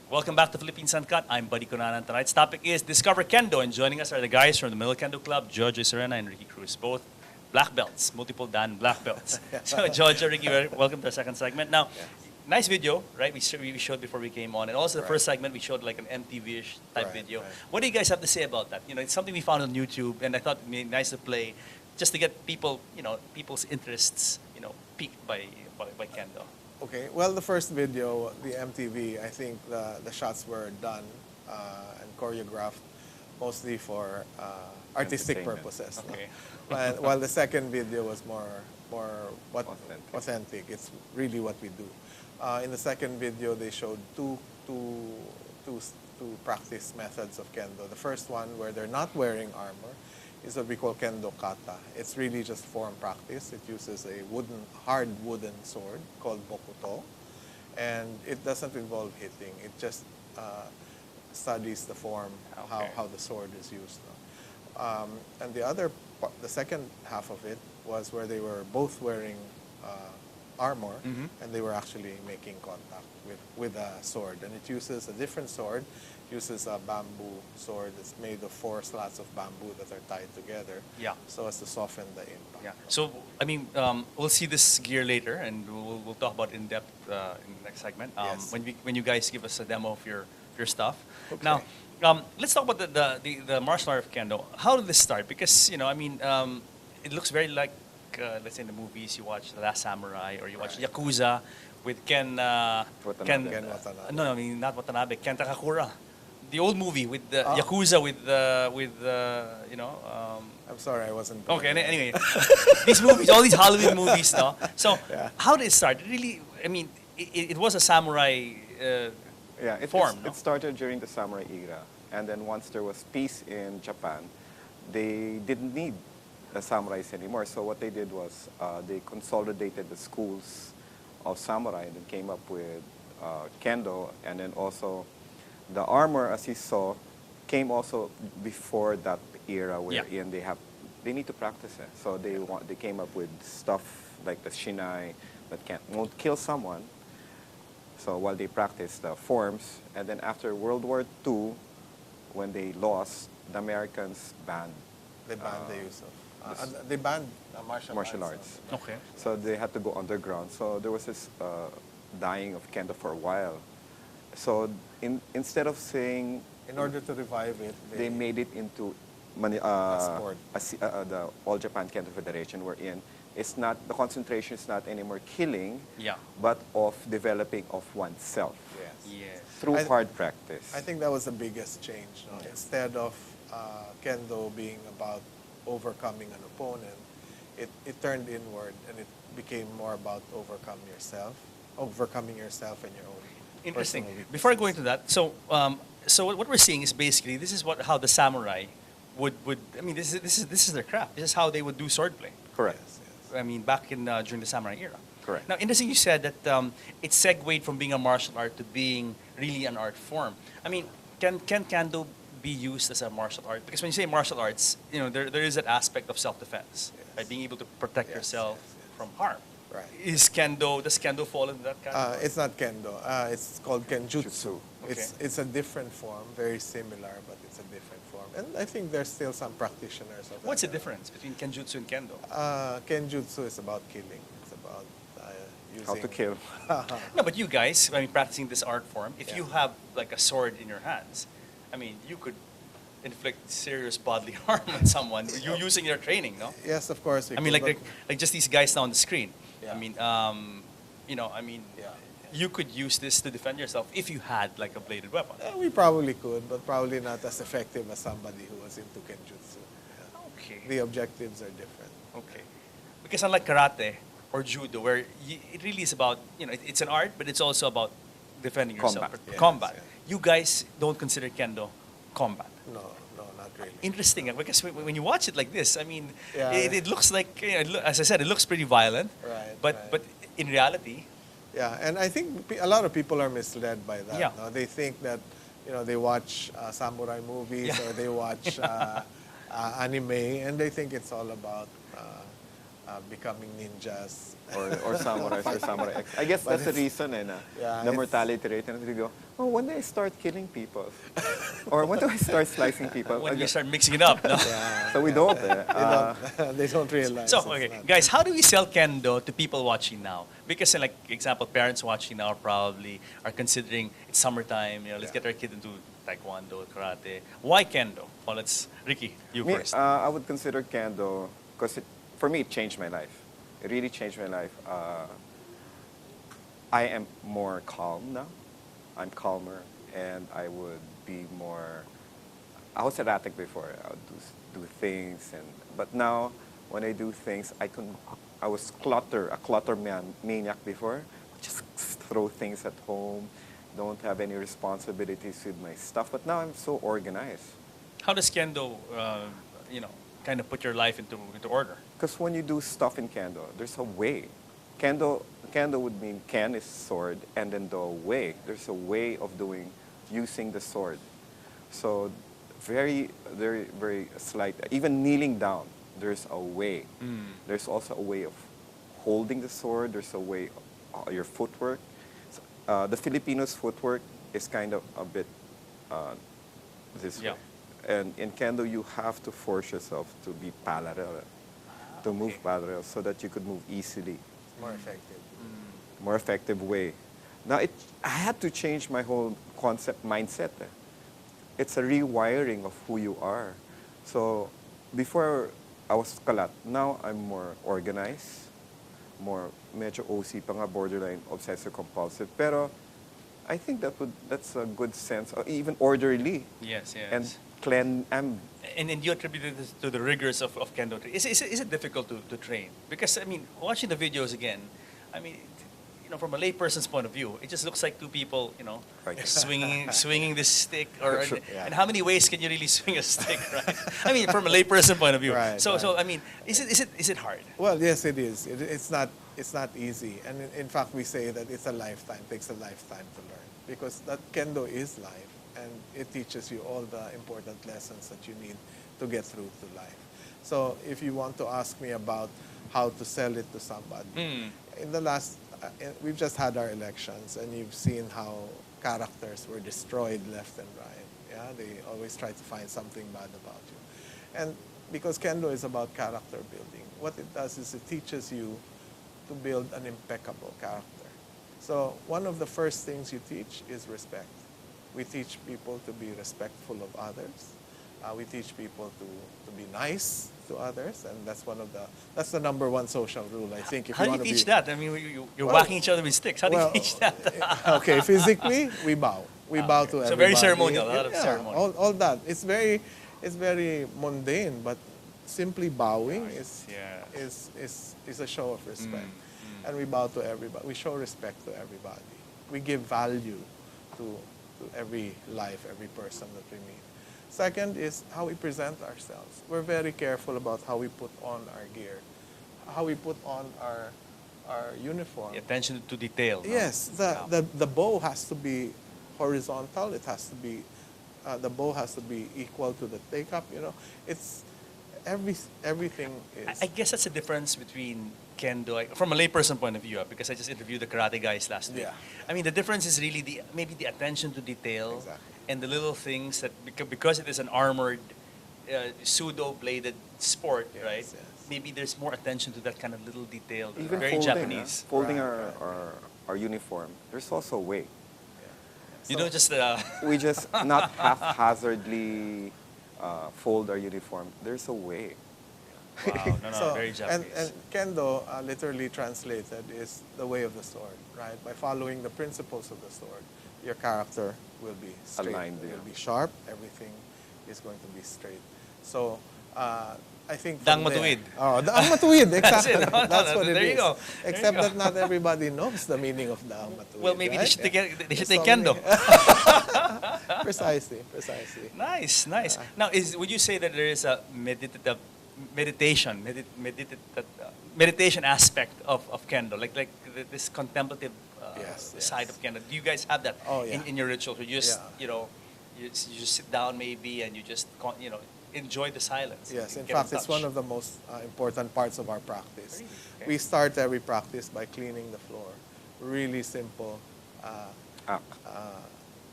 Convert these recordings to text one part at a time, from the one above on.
Welcome back to Philippines Uncut. I'm Buddy Conanan. Tonight's topic is Discover Kendo, and joining us are the guys from the Middle Kendo Club, Jojo Serena and Ricky Cruz, both black belts, multiple Dan black belts. So Jojo, Ricky, welcome to our second segment. Now, nice video, right? We showed before we came on, and also the first segment we showed like an MTV-ish type video. What do you guys have to say about that? You know, it's something we found on YouTube, and I thought it'd be nice to play, just to get people, people's interests, piqued by Kendo. Okay, well, the first video, the MTV, I think the shots were done and choreographed mostly for artistic purposes. Okay. No? While the second video was more authentic. It's really what we do. In the second video, they showed two practice methods of Kendo. The first one, where they're not wearing armor, is what we call Kendo Kata. It's really just form practice. It uses a hard wooden sword called bokuto, and it doesn't involve hitting. It just studies the form, how the sword is used. And the second half of it was where they were both wearing armor, and they were actually making contact with a sword. And it uses a different sword. Uses a bamboo sword that's made of 4 slats of bamboo that are tied together, so as to soften the impact. Yeah. So I mean, we'll see this gear later, and we'll talk about it in depth in the next segment. Yes. When you guys give us a demo of your stuff. Okay. Now, let's talk about the martial art of Kendo. How did this start? Because it looks very like let's say in the movies you watch The Last Samurai or you watch Yakuza with Ken Watanabe. No, I mean not Watanabe. Ken Takakura. The old movie with the Yakuza with I'm sorry, I wasn't. Okay, anyway, these movies, all these Halloween movies, no. So how did it start? Really, I mean, it was a samurai form. It started during the samurai era, and then once there was peace in Japan, they didn't need the samurais anymore. So what they did was they consolidated the schools of samurai and then came up with Kendo, and then also the armor, as you saw, came also before that era wherein they need to practice it. So they came up with stuff like the shinai that won't kill someone. So while they practice the forms, and then after World War II, when they lost, the Americans banned. They banned the use of. They banned martial arts. Okay. So they had to go underground. So there was this dying of Kendo for a while. So instead of saying... In order to revive it, they made it into a sport. The All Japan Kendo Federation, wherein it's not, the concentration is not anymore killing, but of developing of oneself through hard practice. I think that was the biggest change. No? Instead of Kendo being about overcoming an opponent, it turned inward and it became more about overcoming yourself and your own. Interesting. Before I go into that, so what we're seeing is basically this is how the samurai would. I mean, this is their craft. This is how they would do swordplay. Correct. Yes. I mean, back in during the samurai era. Correct. Now, interesting. You said that it segued from being a martial art to being really an art form. I mean, can Kendo be used as a martial art? Because when you say martial arts, there is that aspect of self-defense, right? Being able to protect yourself from harm. Right. Does Kendo fall into that category? It's not Kendo. It's called Kenjutsu. Okay. It's a different form, very similar, but it's a different form. And I think there's still some practitioners of that. What's the difference between Kenjutsu and Kendo? Kenjutsu is about killing. It's about using... How to kill. No, but you guys, I mean, practicing this art form, if you have like a sword in your hands, I mean, you could inflict serious bodily harm on someone. You're using your training, no? Yes, of course. I mean, like just these guys now on the screen. Yeah. I mean, you could use this to defend yourself if you had like a bladed weapon. We probably could, but probably not as effective as somebody who was into Kenjutsu. Yeah. Okay. The objectives are different. Okay. Because unlike karate or judo, where it really is about, it's an art, but it's also about defending yourself. Combat. But Yes, combat. yeah. You guys don't consider kendo combat. No, no, not really. Interesting, because when you watch it like this, I mean, Yeah. it looks like, as I said, it looks pretty violent. Right, But right. but in reality, Yeah, and I think a lot of people are misled by that. Yeah. No? They think that, they watch samurai movies Yeah. or they watch anime, and they think it's all about becoming ninjas. or samurais or samurai X. I guess But that's the it's- reason, Yeah, the it's- mortality rate. And they go, oh, when do I start killing people? Or when do I start slicing people? when you Okay. start mixing it up, no? Yeah, So we don't. they don't realize. So, it's okay, not. guys, how do we sell kendo to people watching now? Because, like, example, parents watching now probably are considering it's summertime. Let's Yeah. get our kid into taekwondo, karate. Why kendo? Well, Ricky, you Me, first. I would consider kendo because for me it changed my life. It really changed my life. I am more calm now. I'm calmer, and I would be more. I was erratic before. I would do things, but now when I do things, I was a clutter maniac before. Just throw things at home. Don't have any responsibilities with my stuff. But now I'm so organized. How does kendo, kind of put your life into order? Because when you do stuff in kendo, there's a way. Kendo would mean ken is sword, and then the way. There's a way of using the sword. So very, very, very slight. Even kneeling down, there's a way. There's also a way of holding the sword. There's a way of your footwork. The Filipinos' footwork is kind of a bit this Yeah. way. And in kendo, you have to force yourself to be parallel, to move parallel, so that you could move easily, It's more effective. more effective way. Now, I had to change my whole mindset. It's a rewiring of who you are. So before I was kalat, now I'm more organized, more medyo OC pa nga, borderline obsessive compulsive. Pero I think that's a good sense, or even orderly Yes, yes. and And you attributed this to the rigors of kendo. Is it difficult to train? Because, I mean, watching the videos again, I mean, from a layperson's point of view, it just looks like two people, Right. swinging this stick. Sure. Yeah. And how many ways can you really swing a stick, right? I mean, from a layperson point of view. Right, So right. I mean, is it hard? Well, yes, it is. It's not easy, and in fact, we say that it's a lifetime. Takes a lifetime to learn because that kendo is life, and it teaches you all the important lessons that you need to get through to life. So, if you want to ask me about how to sell it to somebody, in the last, we've just had our elections, and you've seen how characters were destroyed left and right. Yeah, they always try to find something bad about you, and because kendo is about character building, what it does is it teaches you to build an impeccable character. So one of the first things you teach is respect. We teach people to be respectful of others. We teach people to be nice to others, and that's the number one social rule, I think. If How do you wanna teach be, that? I mean, you're Well, whacking each other with sticks. How do you teach that? Okay, physically, we bow. We bow okay. to So everybody. very ceremonial, a lot of ceremony. All that. It's very mundane, but simply bowing Yes. is a show of respect. And we bow to everybody. We show respect to everybody. We give value to every life, every person that we meet. Second is how we present ourselves. We're very careful about how we put on our gear, how we put on our uniform. The attention to detail. no? Yes, the bow has to be horizontal. It has to be, the bow has to be equal to the take-up. It's everything is. I guess that's the difference between kendo, from a layperson point of view, because I just interviewed the karate guys last week. Yeah. I mean, the difference is really maybe the attention to detail Exactly. and the little things that because it is an armored, pseudo-bladed sport, Yes, right? yes. Maybe there's more attention to that kind of little detail. Even very folding, Japanese. folding Right, our uniform. There's also a way. You So- don't just. We just not haphazardly fold our uniform. There's a way. Wow, no, very and Japanese. kendo, literally translated, is the way of the sword, right? By following the principles of the sword, your character will be straight. Aligned, It yeah. will be sharp. Everything is going to be straight. So I think Dang from there- matuwid. Oh, daang matuwid, exactly. it. No, no, That's no, what it there you is. go. There you Except go. that not everybody knows the meaning of daang matuwid. Well, maybe right? they should There's take so many- kendo. Precisely, precisely. Nice, nice. Now, would you say that there is a meditation aspect of kendo, like this contemplative Yes, side yes. of kendo? Do you guys have that Oh, yeah. in your ritual? You just Yeah. you just sit down maybe and you just enjoy the silence. Yes, in get fact, it's touch. one of the most important parts of our practice. Really? Okay. We start every practice by cleaning the floor. Really simple Act.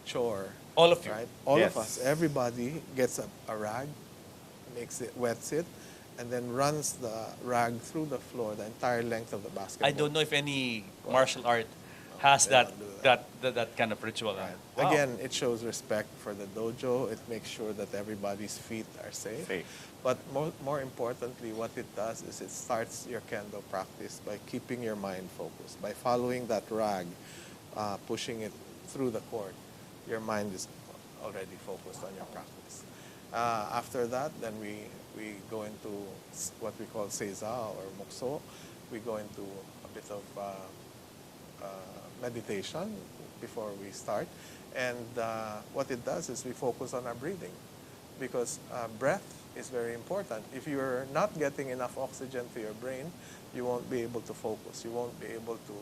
chore. All of you? Right? All Yes. of us, everybody gets a rag, wets it, and then runs the rag through the floor, the entire length of the basketball. I don't know if any martial art has they that don't do that kind of ritual. Right. Wow. Again, it shows respect for the dojo. It makes sure that everybody's feet are safe. Safe. But more importantly, what it does is it starts your kendo practice by keeping your mind focused. By following that rag, pushing it through the court, your mind is already focused on your practice. After that, then we go into what we call seiza or mokso. We go into a bit of meditation before we start. And what it does is we focus on our breathing, because breath is very important. If you're not getting enough oxygen to your brain, you won't be able to focus. You won't be able to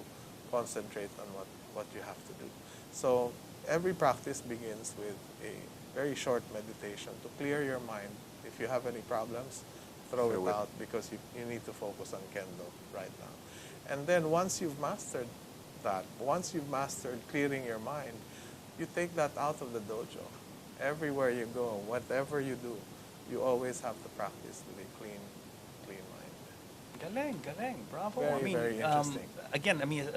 concentrate on what you have to do. So every practice begins with a very short meditation to clear your mind. If you have any problems, throw Throw it it. out, because you need to focus on kendo right now. And then once you've mastered that, once you've mastered clearing your mind, you take that out of the dojo. Everywhere you go, whatever you do, you always have to practice with a clean mind. Galing. Bravo. Very, I mean, very interesting. Again, I mean,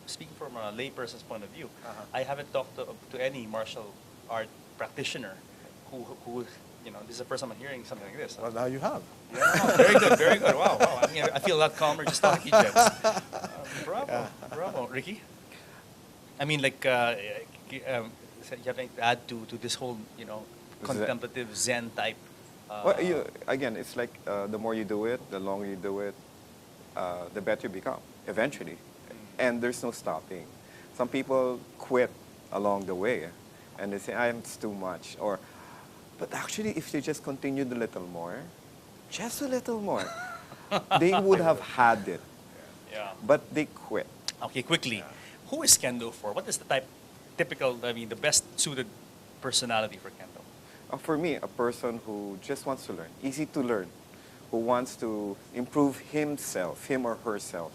speaking from a layperson's point of view, Uh-huh. I haven't talked to any martial art practitioner who this is the first time I'm hearing something like this. Well, now you have. Yeah, very good. Wow. I mean, I feel a lot calmer just talking to you. Bravo, Ricky. I mean, like, you have anything to add to this whole, contemplative Zen type? Well, again, it's like the more you do it, the longer you do it, the better you become eventually. And there's no stopping. Some people quit along the way, and they say, it's too much. But actually, if they just continued a little more, just a little more, they would have had it. Yeah. But they quit. Okay, quickly. Who is Kendo for? What is the the best suited personality for Kendo? For me, a person who just wants to learn, easy to learn, who wants to improve him or herself.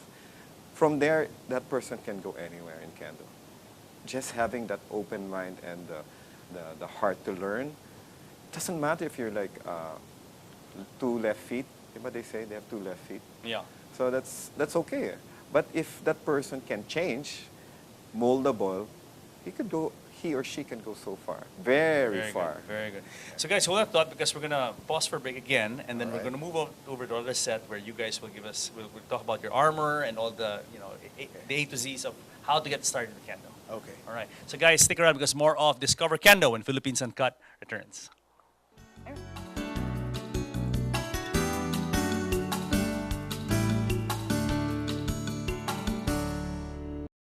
From there, that person can go anywhere in Kendo. Just having that open mind and the heart to learn. Doesn't matter if you're like 2 left feet. What they say, they have 2 left feet. Yeah. So that's okay. But if that person can change, moldable, he or she can go so far. Very far. Good, very good. So guys, hold that thought, because we're gonna pause for a break again, and then All we're right. gonna move over to the other set where you guys will we'll talk about your armor and all the the A to Z's of how to get started with Kendo. Okay. All right. So guys, stick around, because more of Discover Kendo when Philippines Uncut returns.